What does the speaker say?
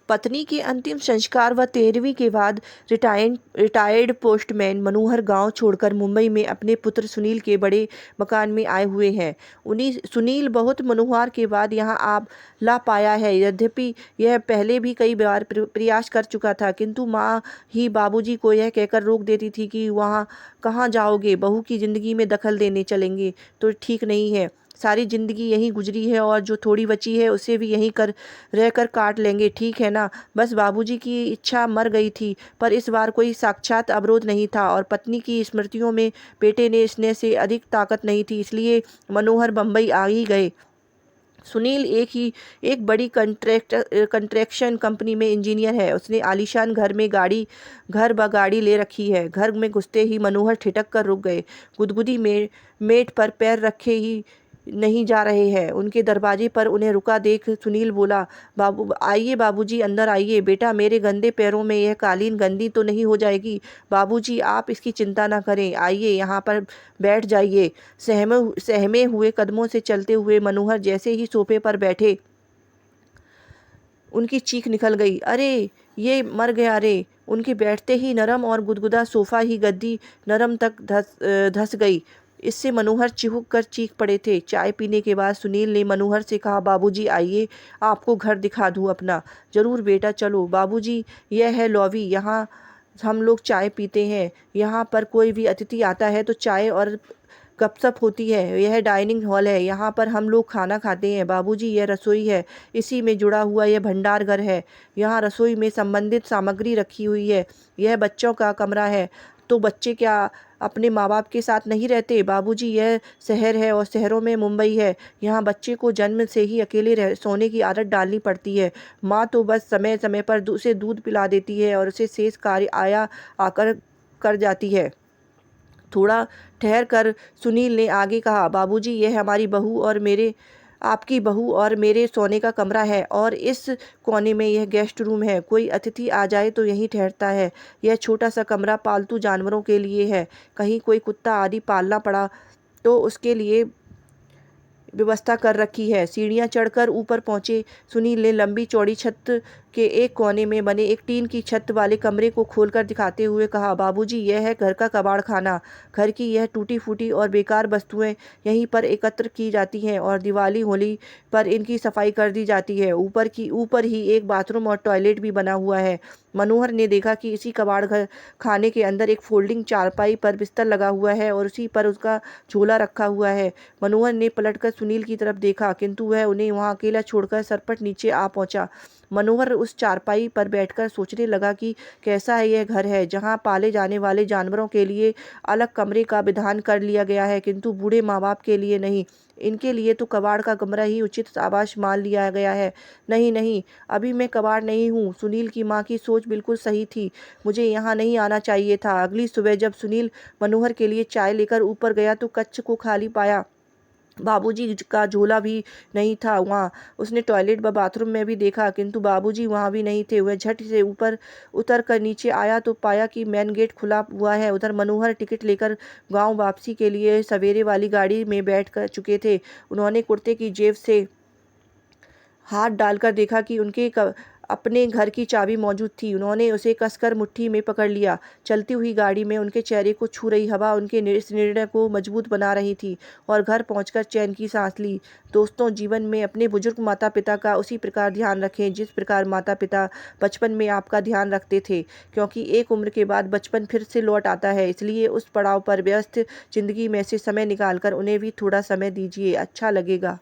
पत्नी के अंतिम संस्कार व 13वीं के बाद रिटायर्ड पोस्टमैन मनोहर गांव छोड़कर मुंबई में अपने पुत्र सुनील के बड़े मकान में आए हुए हैं। उन्हीं सुनील बहुत मनोहर के बाद यहाँ आ ला पाया है। यद्यपि यह पहले भी कई बार प्रयास कर चुका था, किंतु माँ ही बाबूजी को यह कहकर रोक देती थी कि वहाँ कहाँ जाओगे, बहू की ज़िंदगी में दखल देने चलेंगे तो ठीक नहीं है। सारी ज़िंदगी यहीं गुजरी है और जो थोड़ी बची है उसे भी यहीं रहकर काट लेंगे, ठीक है ना। बस बाबूजी की इच्छा मर गई थी, पर इस बार कोई साक्षात अवरोध नहीं था और पत्नी की स्मृतियों में बेटे ने स्नेह से अधिक ताकत नहीं थी, इसलिए मनोहर बम्बई आ ही गए। सुनील एक बड़ी कंस्ट्रक्शन कंपनी में इंजीनियर है। उसने आलीशान घर ब गाड़ी ले रखी है। घर में घुसते ही मनोहर ठिठक कर रुक गए। गुदगुदी मेट पर पैर रखे ही नहीं जा रहे हैं। उनके दरवाजे पर उन्हें रुका देख सुनील बोला, आइए बाबूजी, अंदर आइए। बेटा, मेरे गंदे पैरों में यह कालीन गंदी तो नहीं हो जाएगी? बाबूजी, आप इसकी चिंता ना करें, आइए यहाँ पर बैठ जाइए। सहमे हुए कदमों से चलते हुए मनोहर जैसे ही सोफे पर बैठे, उनकी चीख निकल गई, अरे ये मर गया रे। उनके बैठते ही नरम और गुदगुदा सोफा ही गद्दी नरम तक धस गई। इससे मनोहर चिहुक कर चीख पड़े थे। चाय पीने के बाद सुनील ने मनोहर से कहा, बाबूजी आइए, आपको घर दिखा दूँ अपना। जरूर बेटा, चलो। बाबूजी, यह है लॉबी, यहाँ हम लोग चाय पीते हैं। यहाँ पर कोई भी अतिथि आता है तो चाय और गपशप होती है। यह डाइनिंग हॉल है, यहाँ पर हम लोग खाना खाते हैं। बाबूजी, यह रसोई है, इसी में जुड़ा हुआ यह भंडार घर है। यहाँ रसोई में संबंधित सामग्री रखी हुई है। यह बच्चों का कमरा है। तो बच्चे क्या अपने माँ बाप के साथ नहीं रहते? बाबूजी, यह शहर है और शहरों में मुंबई है। यहाँ बच्चे को जन्म से ही अकेले सोने की आदत डालनी पड़ती है। माँ तो बस समय समय पर उसे दूध पिला देती है और उसे शेष कार्य आकर कर जाती है। थोड़ा ठहर कर सुनील ने आगे कहा, बाबूजी, यह हमारी बहू और आपकी बहू और मेरे सोने का कमरा है और इस कोने में यह गेस्ट रूम है। कोई अतिथि आ जाए तो यहीं ठहरता है। यह छोटा सा कमरा पालतू जानवरों के लिए है। कहीं कोई कुत्ता आदि पालना पड़ा तो उसके लिए व्यवस्था कर रखी है। सीढ़ियाँ चढ़कर ऊपर पहुंचे सुनील ने लंबी चौड़ी छत के एक कोने में बने एक टीन की छत वाले कमरे को खोलकर दिखाते हुए कहा, बाबूजी, यह है घर का कबाड़ खाना। घर की यह टूटी फूटी और बेकार वस्तुएं यहीं पर एकत्र की जाती हैं और दिवाली होली पर इनकी सफाई कर दी जाती है। ऊपर ही एक बाथरूम और टॉयलेट भी बना हुआ है। मनोहर ने देखा कि इसी कबाड़ घर खाने के अंदर एक फोल्डिंग चारपाई पर बिस्तर लगा हुआ है और उसी पर उसका झोला रखा हुआ है। मनोहर ने पलटकर सुनील की तरफ देखा, किंतु वह उन्हें वहां अकेला छोड़कर सरपट नीचे आ पहुंचा। मनोहर उस चारपाई पर बैठकर सोचने लगा कि कैसा है यह घर है, जहां पाले जाने वाले जानवरों के लिए अलग कमरे का विधान कर लिया गया है, किंतु बूढ़े माँ बाप के लिए नहीं। इनके लिए तो कबाड़ का कमरा ही उचित आवास मान लिया गया है। नहीं नहीं, अभी मैं कबाड़ नहीं हूँ। सुनील की माँ की सोच बिल्कुल सही थी। मुझे यहाँ नहीं आना चाहिए था। अगली सुबह जब सुनील मनोहर के लिए चाय लेकर ऊपर गया तो कक्ष को खाली पाया। बाबूजी का झोला भी नहीं था वहाँ। उसने टॉयलेट व बाथरूम में भी देखा, किंतु बाबूजी वहाँ भी नहीं थे। वह झट से ऊपर उतर कर नीचे आया तो पाया कि मेन गेट खुला हुआ है। उधर मनोहर टिकट लेकर गांव वापसी के लिए सवेरे वाली गाड़ी में बैठ कर चुके थे। उन्होंने कुर्ते की जेब से हाथ डालकर देखा कि उनके अपने घर की चाबी मौजूद थी। उन्होंने उसे कसकर मुट्ठी में पकड़ लिया। चलती हुई गाड़ी में उनके चेहरे को छू रही हवा उनके निर्णय को मजबूत बना रही थी और घर पहुंचकर चैन की सांस ली। दोस्तों, जीवन में अपने बुजुर्ग माता पिता का उसी प्रकार ध्यान रखें जिस प्रकार माता पिता बचपन में आपका ध्यान रखते थे, क्योंकि एक उम्र के बाद बचपन फिर से लौट आता है। इसलिए उस पड़ाव पर व्यस्त जिंदगी में से समय निकालकर उन्हें भी थोड़ा समय दीजिए, अच्छा लगेगा।